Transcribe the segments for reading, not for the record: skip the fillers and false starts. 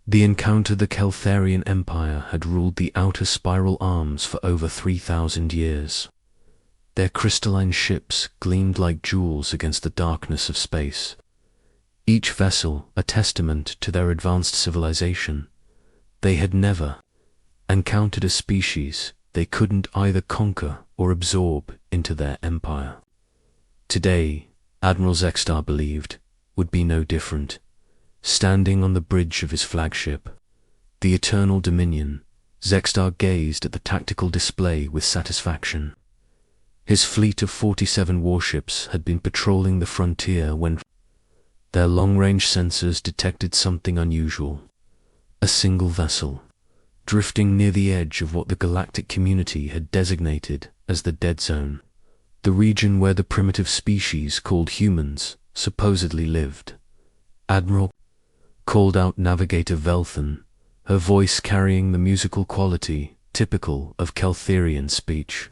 The encounter. The Keltharian Empire had ruled the outer spiral arms for over 3,000 years. Their crystalline ships gleamed like jewels against the darkness of space, each vessel a testament to their advanced civilization. They had never encountered a species they couldn't either conquer or absorb into their empire. Today, Admiral Zextar believed, would be no different. Standing on the bridge of his flagship, the Eternal Dominion, Zextar gazed at the tactical display with satisfaction. His fleet of 47 warships had been patrolling the frontier when their long-range sensors detected something unusual. A single vessel, drifting near the edge of what the galactic community had designated as the Dead Zone, the region where the primitive species called humans supposedly lived. Admiral called out Navigator Velthan, her voice carrying the musical quality typical of Keltharian speech.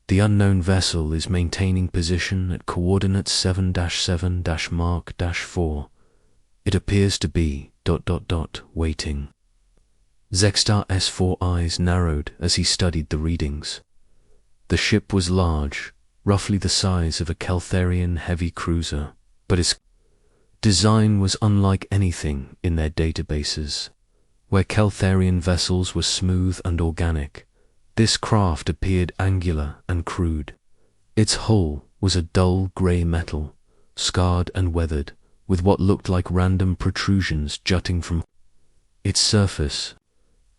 The unknown vessel is maintaining position at coordinates 7-7-Mark-4. It appears to be ... waiting. Zextar's 4 eyes narrowed as he studied the readings. The ship was large, roughly the size of a Keltharian heavy cruiser, but its design was unlike anything in their databases. Where Keltharian vessels were smooth and organic, this craft appeared angular and crude. Its hull was a dull grey metal, scarred and weathered, with what looked like random protrusions jutting from its surface.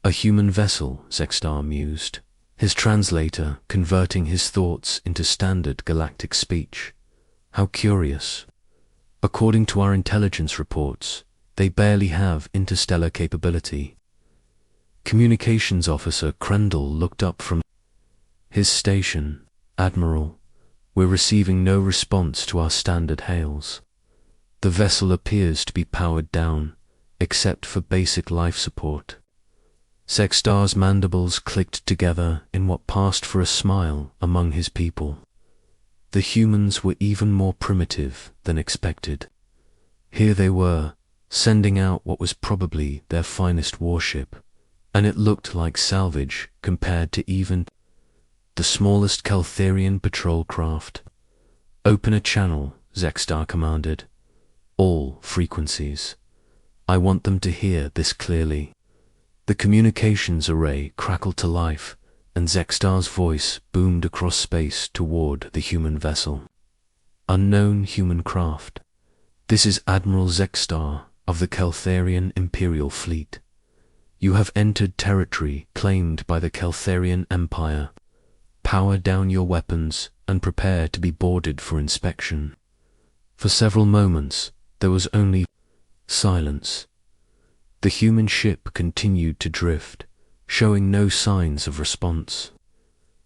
A human vessel, Zextar mused, his translator converting his thoughts into standard galactic speech. How curious. According to our intelligence reports, they barely have interstellar capability. Communications Officer Tremble looked up from his station. Admiral, we're receiving no response to our standard hails. The vessel appears to be powered down, except for basic life support. Zextar's mandibles clicked together in what passed for a smile among his people. The humans were even more primitive than expected. Here they were, sending out what was probably their finest warship, and it looked like salvage compared to even the smallest Keltharian patrol craft. Open a channel, Zextar commanded. All frequencies. I want them to hear this clearly. The communications array crackled to life, and Zextar's voice boomed across space toward the human vessel. Unknown human craft. This is Admiral Zextar of the Keltharian Imperial Fleet. You have entered territory claimed by the Keltharian Empire. Power down your weapons and prepare to be boarded for inspection. For several moments, there was only silence. The human ship continued to drift, showing no signs of response.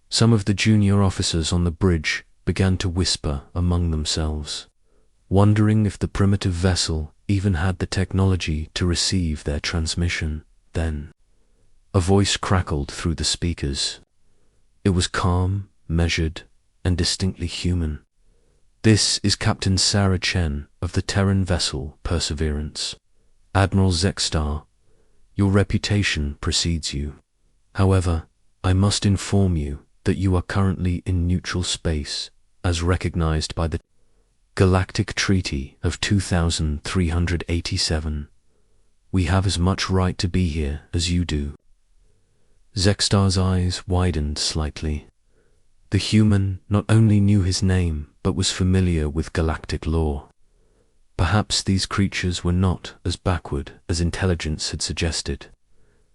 Some of the junior officers on the bridge began to whisper among themselves, wondering if the primitive vessel even had the technology to receive their transmission. Then, a voice crackled through the speakers. It was calm, measured, and distinctly human. This is Captain Sarah Chen of the Terran vessel Perseverance. Admiral Zextar, your reputation precedes you. However, I must inform you that you are currently in neutral space, as recognized by the Galactic Treaty of 2387. We have as much right to be here as you do. Zextar's eyes widened slightly. The human not only knew his name, but was familiar with galactic lore. Perhaps these creatures were not as backward as intelligence had suggested.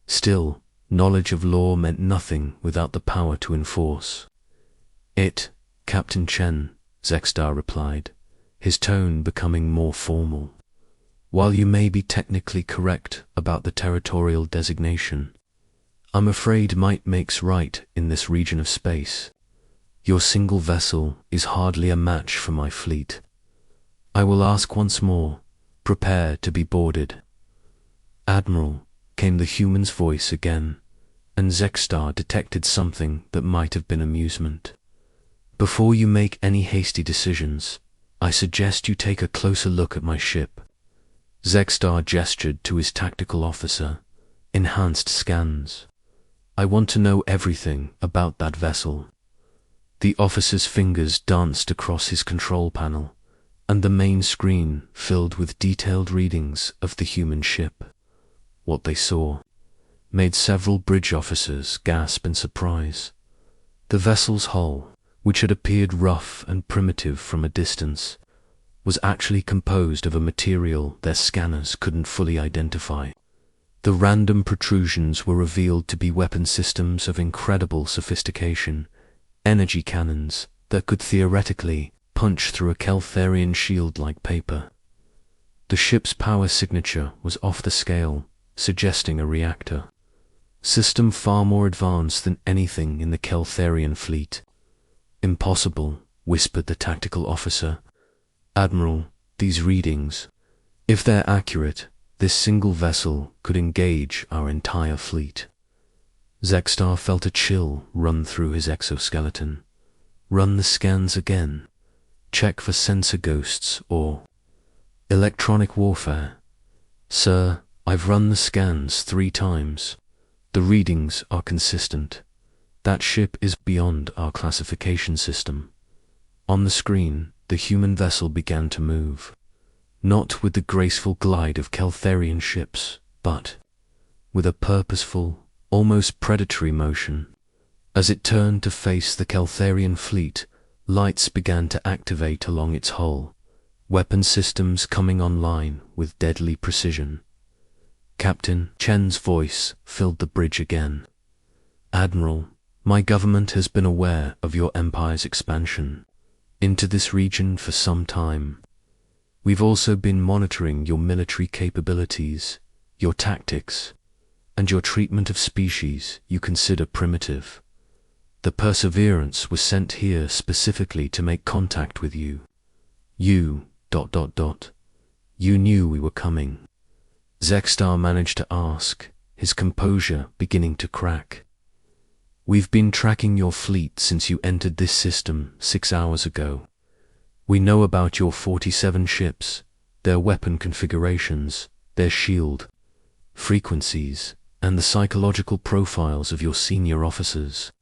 Still, knowledge of law meant nothing without the power to enforce. It, Captain Chen, Zextar replied, his tone becoming more formal. While you may be technically correct about the territorial designation, I'm afraid might makes right in this region of space. Your single vessel is hardly a match for my fleet. I will ask once more, prepare to be boarded. Admiral, came the human's voice again, and Zextar detected something that might have been amusement. Before you make any hasty decisions, I suggest you take a closer look at my ship. Zexstar gestured to his tactical officer. Enhanced scans. I want to know everything about that vessel. The officer's fingers danced across his control panel, and the main screen filled with detailed readings of the human ship. What they saw made several bridge officers gasp in surprise. The vessel's hull, which had appeared rough and primitive from a distance, was actually composed of a material their scanners couldn't fully identify. The random protrusions were revealed to be weapon systems of incredible sophistication, energy cannons that could theoretically punch through a Keltharian shield like paper. The ship's power signature was off the scale, suggesting a reactor. System far more advanced than anything in the Keltharian fleet. Impossible, whispered the tactical officer. Admiral, these readings, if they're accurate, this single vessel could engage our entire fleet. Zexstar felt a chill run through his exoskeleton. Run the scans again. Check for sensor ghosts or electronic warfare. Sir, I've run the scans 3 times. The readings are consistent. That ship is beyond our classification system. On the screen, the human vessel began to move. Not with the graceful glide of Keltharian ships, but with a purposeful, almost predatory motion. As it turned to face the Keltharian fleet, lights began to activate along its hull, weapon systems coming online with deadly precision. Captain Chen's voice filled the bridge again. Admiral, my government has been aware of your empire's expansion into this region for some time. We've also been monitoring your military capabilities, your tactics, and your treatment of species you consider primitive. The Perseverance was sent here specifically to make contact with you. You, ... You knew we were coming. Zexstar managed to ask, his composure beginning to crack. We've been tracking your fleet since you entered this system 6 hours ago. We know about your 47 ships, their weapon configurations, their shield frequencies, and the psychological profiles of your senior officers,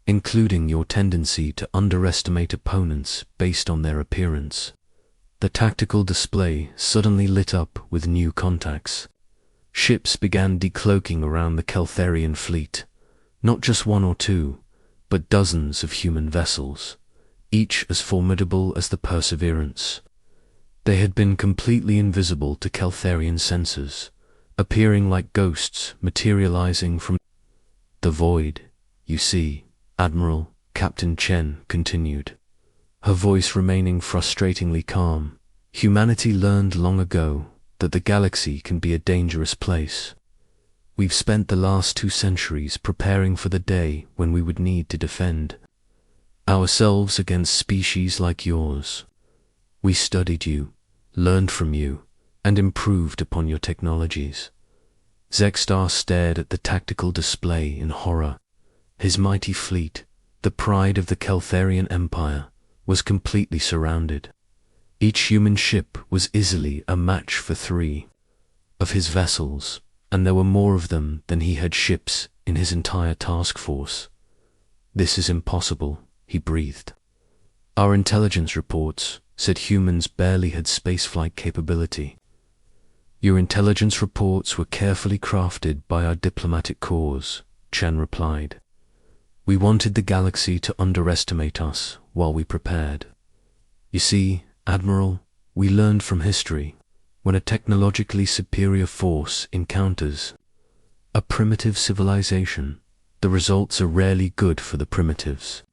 including your tendency to underestimate opponents based on their appearance. The tactical display suddenly lit up with new contacts. Ships began decloaking around the Keltharian fleet, not just 1 or 2, but dozens of human vessels, each as formidable as the Perseverance. They had been completely invisible to Keltharian sensors, appearing like ghosts materializing from the void. You see, Admiral, Captain Chen continued, her voice remaining frustratingly calm. Humanity learned long ago that the galaxy can be a dangerous place. We've spent the last 2 centuries preparing for the day when we would need to defend ourselves against species like yours. We studied you, learned from you, and improved upon your technologies. Zexstar stared at the tactical display in horror. His mighty fleet, the pride of the Keltharian Empire, was completely surrounded. Each human ship was easily a match for 3 of his vessels, and there were more of them than he had ships in his entire task force. This is impossible, he breathed. Our intelligence reports said humans barely had spaceflight capability. Your intelligence reports were carefully crafted by our diplomatic corps, Chen replied. We wanted the galaxy to underestimate us while we prepared. You see, Admiral, we learned from history, when a technologically superior force encounters a primitive civilization, the results are rarely good for the primitives.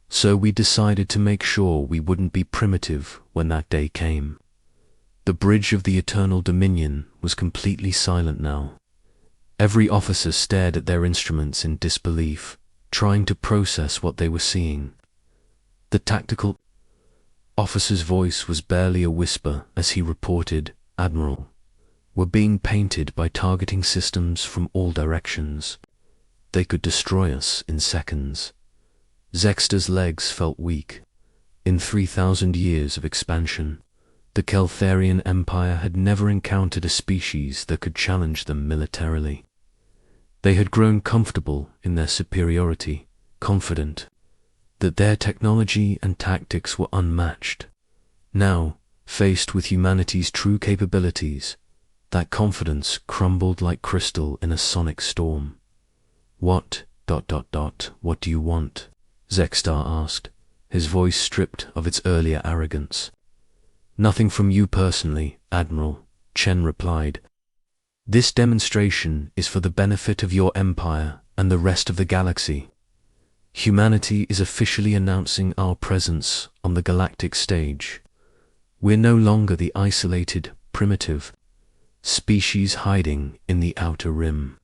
So we decided to make sure we wouldn't be primitive when that day came. The bridge of the Eternal Dominion was completely silent now. Every officer stared at their instruments in disbelief, trying to process what they were seeing. The tactical officer's voice was barely a whisper as he reported, Admiral, we're being painted by targeting systems from all directions. They could destroy us in seconds. Zexstar's legs felt weak. In 3,000 years of expansion, The Keltharian Empire had never encountered a species that could challenge them militarily. They had grown comfortable in their superiority, confident that their technology and tactics were unmatched. Now, faced with humanity's true capabilities, that confidence crumbled like crystal in a sonic storm. What do you want? Zextar asked, his voice stripped of its earlier arrogance. Nothing from you personally, Admiral, Chen replied. This demonstration is for the benefit of your empire and the rest of the galaxy. Humanity is officially announcing our presence on the galactic stage. We're no longer the isolated, primitive species hiding in the outer rim.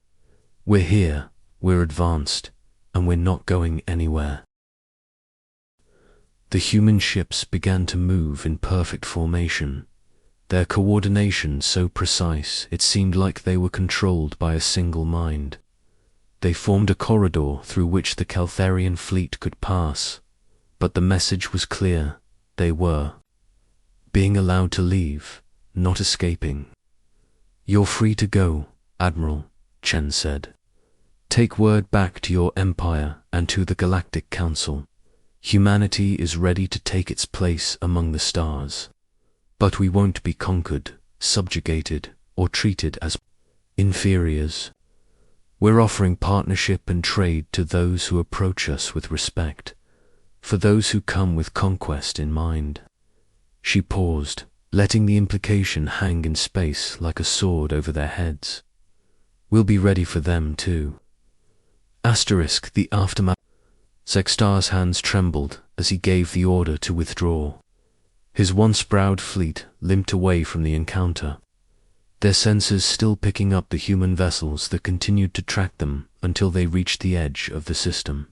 We're here, we're advanced, and we're not going anywhere. The human ships began to move in perfect formation, their coordination so precise it seemed like they were controlled by a single mind. They formed a corridor through which the Keltharian fleet could pass, but the message was clear: they were being allowed to leave, not escaping. You're free to go, Admiral, Chen said. Take word back to your empire and to the Galactic Council. Humanity is ready to take its place among the stars. But we won't be conquered, subjugated, or treated as inferiors. We're offering partnership and trade to those who approach us with respect, for those who come with conquest in mind. She paused, letting the implication hang in space like a sword over their heads. We'll be ready for them too. The aftermath. Zextar's hands trembled as he gave the order to withdraw. His once proud fleet limped away from the encounter, their sensors still picking up the human vessels that continued to track them until they reached the edge of the system.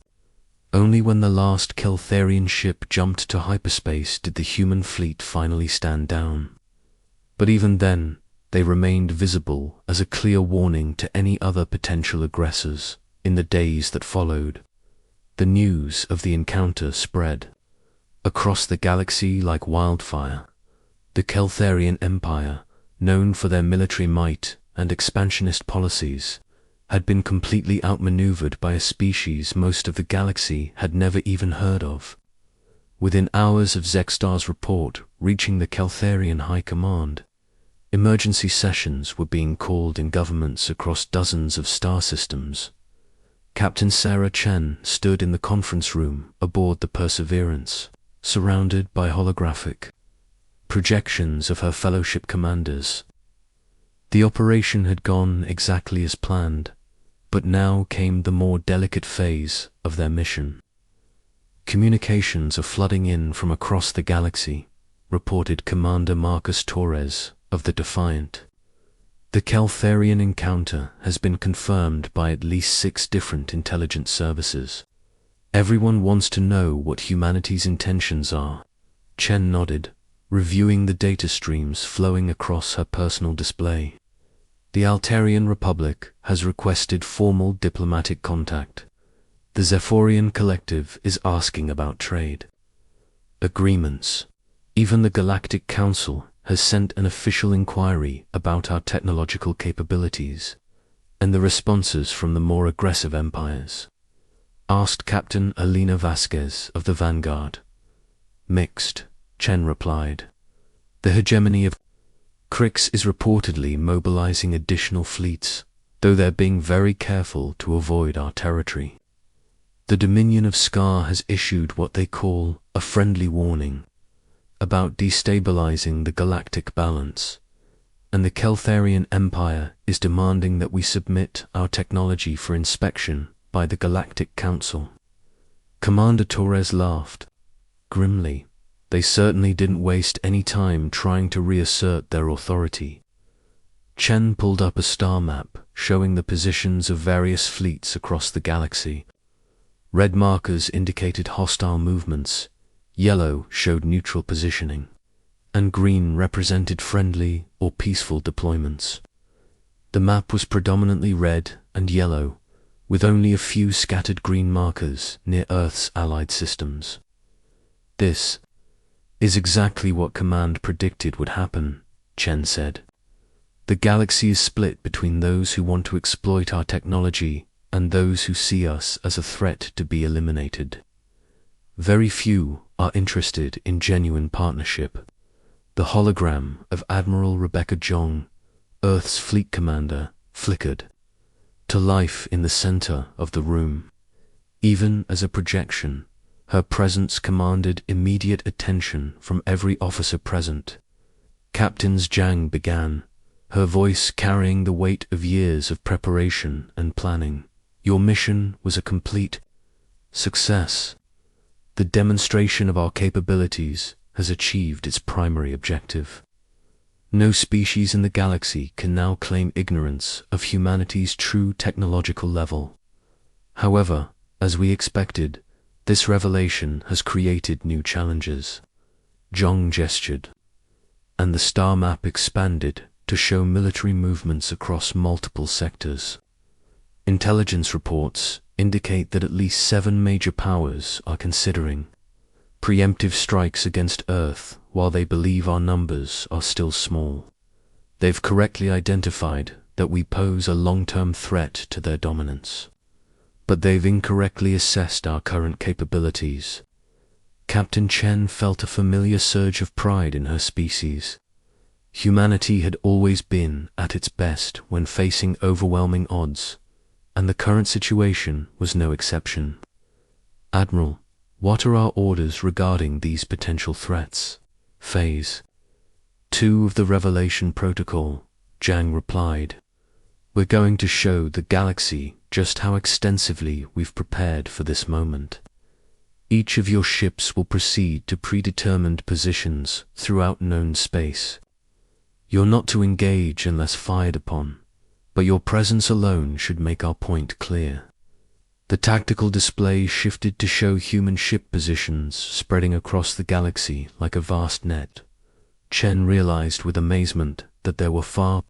Only when the last Keltharian ship jumped to hyperspace did the human fleet finally stand down. But even then, they remained visible as a clear warning to any other potential aggressors. In the days that followed, the news of the encounter spread across the galaxy like wildfire. The Keltharian Empire, known for their military might and expansionist policies, had been completely outmaneuvered by a species most of the galaxy had never even heard of. Within hours of Zextar's report reaching the Keltharian High Command, emergency sessions were being called in governments across dozens of star systems. Captain Sarah Chen stood in the conference room aboard the Perseverance, surrounded by holographic projections of her fellowship commanders. The operation had gone exactly as planned, but now came the more delicate phase of their mission. Communications are flooding in from across the galaxy, reported Commander Marcus Torres of the Defiant. The Keltharian encounter has been confirmed by at least 6 different intelligence services. Everyone wants to know what humanity's intentions are. Chen nodded, reviewing the data streams flowing across her personal display. The Altarian Republic has requested formal diplomatic contact. The Zephorian Collective is asking about trade agreements. Even the Galactic Council has sent an official inquiry about our technological capabilities, and the responses from the more aggressive empires. Asked Captain Alina Vasquez of the Vanguard. Mixed, Chen replied. The hegemony of Crix is reportedly mobilizing additional fleets, though they're being very careful to avoid our territory. The Dominion of Scar has issued what they call a friendly warning about destabilizing the galactic balance, and the Keltharian Empire is demanding that we submit our technology for inspection by the Galactic Council. Commander Torres laughed grimly. They certainly didn't waste any time trying to reassert their authority. Chen pulled up a star map showing the positions of various fleets across the galaxy. Red markers indicated hostile movements, yellow showed neutral positioning, and green represented friendly or peaceful deployments. The map was predominantly red and yellow, with only a few scattered green markers near Earth's allied systems. This Is exactly what Command predicted would happen, Chen said. The galaxy is split between those who want to exploit our technology and those who see us as a threat to be eliminated. Very few are interested in genuine partnership. The hologram of Admiral Rebecca Jong, Earth's fleet commander, flickered to life in the center of the room. Even as a projection, her presence commanded immediate attention from every officer present. Captain Zhang began, her voice carrying the weight of years of preparation and planning. Your mission was a complete success. The demonstration of our capabilities has achieved its primary objective. No species in the galaxy can now claim ignorance of humanity's true technological level. However, as we expected, this revelation has created new challenges. Zhong gestured, and the star map expanded to show military movements across multiple sectors. Intelligence reports indicate that at least 7 major powers are considering preemptive strikes against Earth while they believe our numbers are still small. They've correctly identified that we pose a long-term threat to their dominance. But they've incorrectly assessed our current capabilities. Captain Chen felt a familiar surge of pride in her species. Humanity had always been at its best when facing overwhelming odds, and the current situation was no exception. Admiral, what are our orders regarding these potential threats? Phase 2 of the Revelation Protocol, Zhang replied. We're going to show the galaxy just how extensively we've prepared for this moment. Each of your ships will proceed to predetermined positions throughout known space. You're not to engage unless fired upon, but your presence alone should make our point clear. The tactical display shifted to show human ship positions spreading across the galaxy like a vast net. Chen realized with amazement that there were far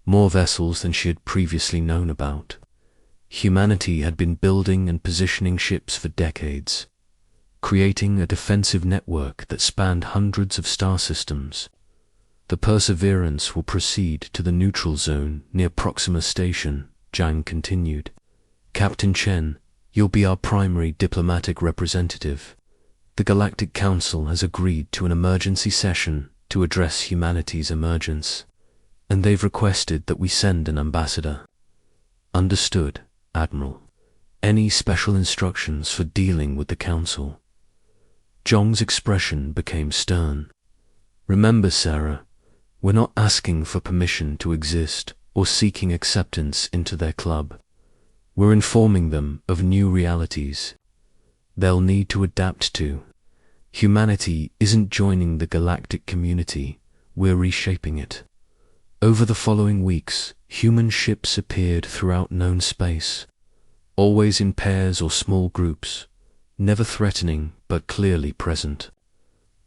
more vessels than she had previously known about. Humanity had been building and positioning ships for decades, creating a defensive network that spanned hundreds of star systems. The Perseverance will proceed to the neutral zone near Proxima Station, Zhang continued. Captain Chen, you'll be our primary diplomatic representative. The Galactic Council has agreed to an emergency session to address humanity's emergence, and they've requested that we send an ambassador. Understood, Admiral. Any special instructions for dealing with the Council? Zhong's expression became stern. Remember, Sarah, we're not asking for permission to exist or seeking acceptance into their club. We're informing them of new realities they'll need to adapt to. Humanity isn't joining the galactic community, we're reshaping it. Over the following weeks, human ships appeared throughout known space, always in pairs or small groups, never threatening but clearly present.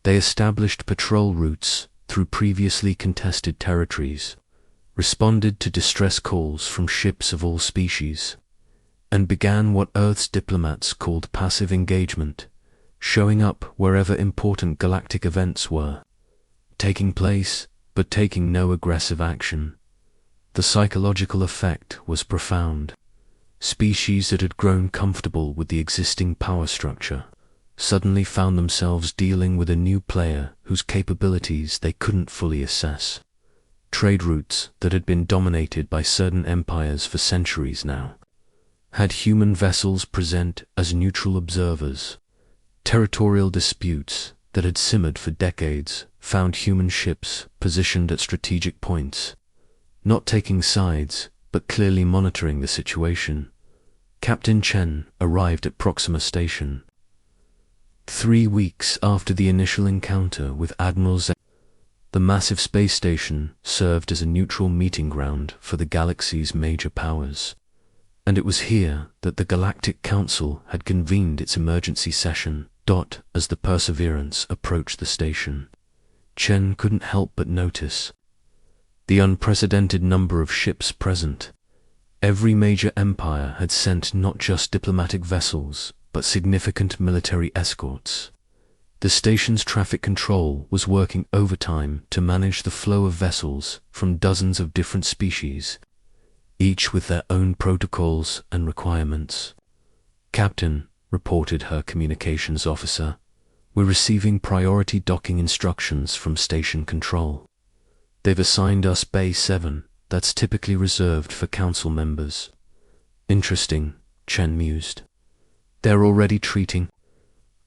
They established patrol routes through previously contested territories, responded to distress calls from ships of all species, and began what Earth's diplomats called passive engagement, showing up wherever important galactic events were taking place, but taking no aggressive action. The psychological effect was profound. Species that had grown comfortable with the existing power structure suddenly found themselves dealing with a new player whose capabilities they couldn't fully assess. Trade routes that had been dominated by certain empires for centuries now had human vessels present as neutral observers. Territorial disputes that had simmered for decades found human ships positioned at strategic points, not taking sides, but clearly monitoring the situation. Captain Chen arrived at Proxima Station 3 weeks after the initial encounter with Admiral Z. The massive space station served as a neutral meeting ground for the galaxy's major powers, and it was here that the Galactic Council had convened its emergency session. As the Perseverance approached the station, Chen couldn't help but notice the unprecedented number of ships present. Every major empire had sent not just diplomatic vessels, but significant military escorts. The station's traffic control was working overtime to manage the flow of vessels from dozens of different species, each with their own protocols and requirements. "Captain," reported her communications officer, "we're receiving priority docking instructions from station control. They've assigned us Bay 7, that's typically reserved for council members." "Interesting," Chen mused. "They're already treating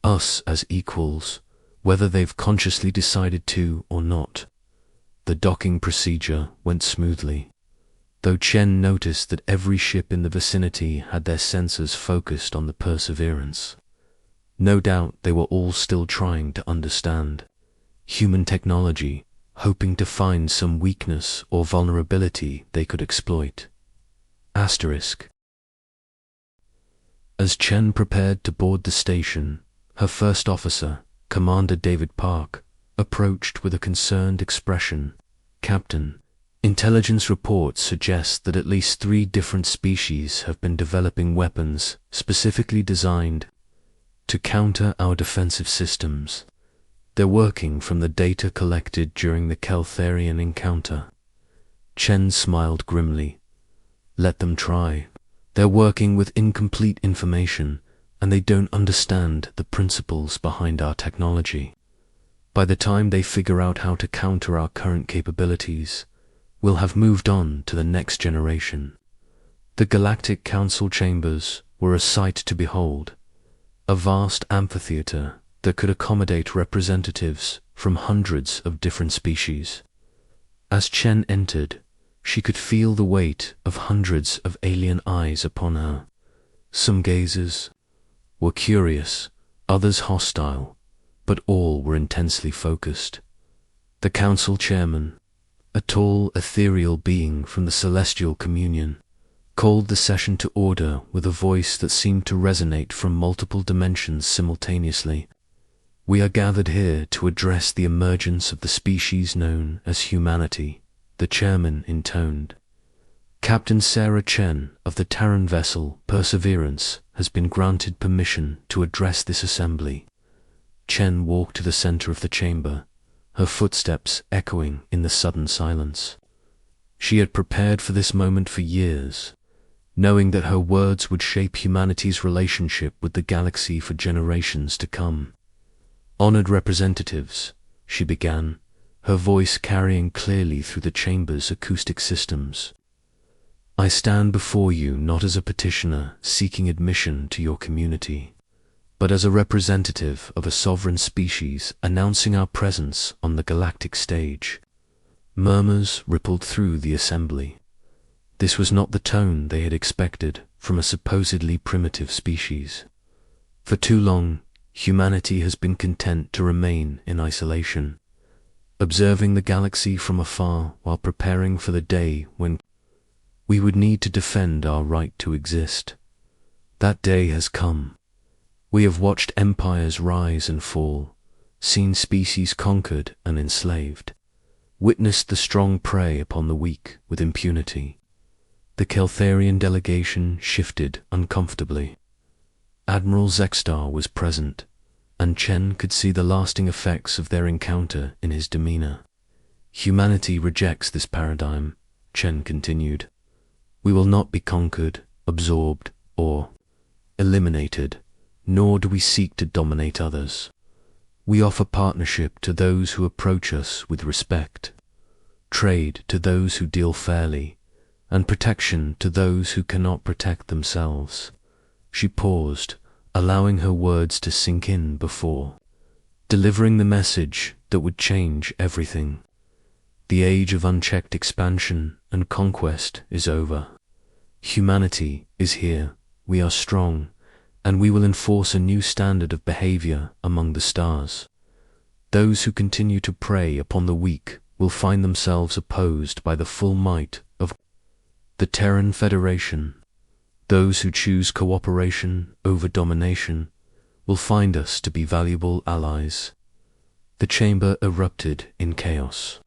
us as equals, whether they've consciously decided to or not." The docking procedure went smoothly, though Chen noticed that every ship in the vicinity had their sensors focused on the Perseverance. No doubt they were all still trying to understand human technology, hoping to find some weakness or vulnerability they could exploit. Asterisk. As Chen prepared to board the station, her first officer, Commander David Park, approached with a concerned expression. "Captain, intelligence reports suggest that at least 3 different species have been developing weapons specifically designed to counter our defensive systems. They're working from the data collected during the Keltharian encounter." Chen smiled grimly. "Let them try. They're working with incomplete information, and they don't understand the principles behind our technology. By the time they figure out how to counter our current capabilities, we'll have moved on to the next generation." The Galactic Council chambers were a sight to behold, a vast amphitheater that could accommodate representatives from hundreds of different species. As Chen entered, she could feel the weight of hundreds of alien eyes upon her. Some gazers were curious, others hostile, but all were intensely focused. The council chairman, a tall, ethereal being from the celestial communion, called the session to order with a voice that seemed to resonate from multiple dimensions simultaneously. "We are gathered here to address the emergence of the species known as humanity," the chairman intoned. "Captain Sarah Chen of the Terran vessel Perseverance has been granted permission to address this assembly." Chen walked to the center of the chamber, her footsteps echoing in the sudden silence. She had prepared for this moment for years, knowing that her words would shape humanity's relationship with the galaxy for generations to come. "Honored representatives," she began, her voice carrying clearly through the chamber's acoustic systems. "I stand before you not as a petitioner seeking admission to your community, but as a representative of a sovereign species announcing our presence on the galactic stage." Murmurs rippled through the assembly. This was not the tone they had expected from a supposedly primitive species. For too long, humanity has been content to remain in isolation, observing the galaxy from afar while preparing for the day when we would need to defend our right to exist. That day has come. We have watched empires rise and fall, seen species conquered and enslaved, witnessed the strong prey upon the weak with impunity. The Keltharian delegation shifted uncomfortably. Admiral Zexstar was present, and Chen could see the lasting effects of their encounter in his demeanor. "Humanity rejects this paradigm," Chen continued. "We will not be conquered, absorbed, or eliminated, nor do we seek to dominate others. We offer partnership to those who approach us with respect, trade to those who deal fairly, and protection to those who cannot protect themselves." She paused, allowing her words to sink in before delivering the message that would change everything. The age of unchecked expansion and conquest is over. Humanity is here, we are strong, and we will enforce a new standard of behavior among the stars. Those who continue to prey upon the weak will find themselves opposed by the full might of the Terran Federation. Those who choose cooperation over domination will find us to be valuable allies. The chamber erupted in chaos.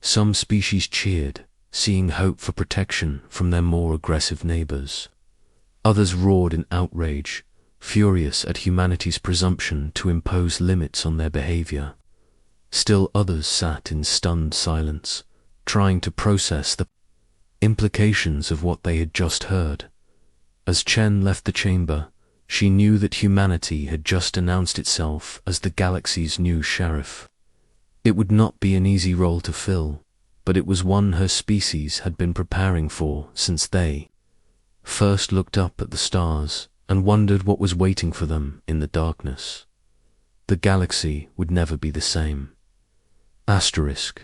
Some species cheered, seeing hope for protection from their more aggressive neighbors. Others roared in outrage, furious at humanity's presumption to impose limits on their behavior. Still others sat in stunned silence, trying to process the implications of what they had just heard. As Chen left the chamber, she knew that humanity had just announced itself as the galaxy's new sheriff. It would not be an easy role to fill, but it was one her species had been preparing for since they first looked up at the stars and wondered what was waiting for them in the darkness. The galaxy would never be the same. Asterisk.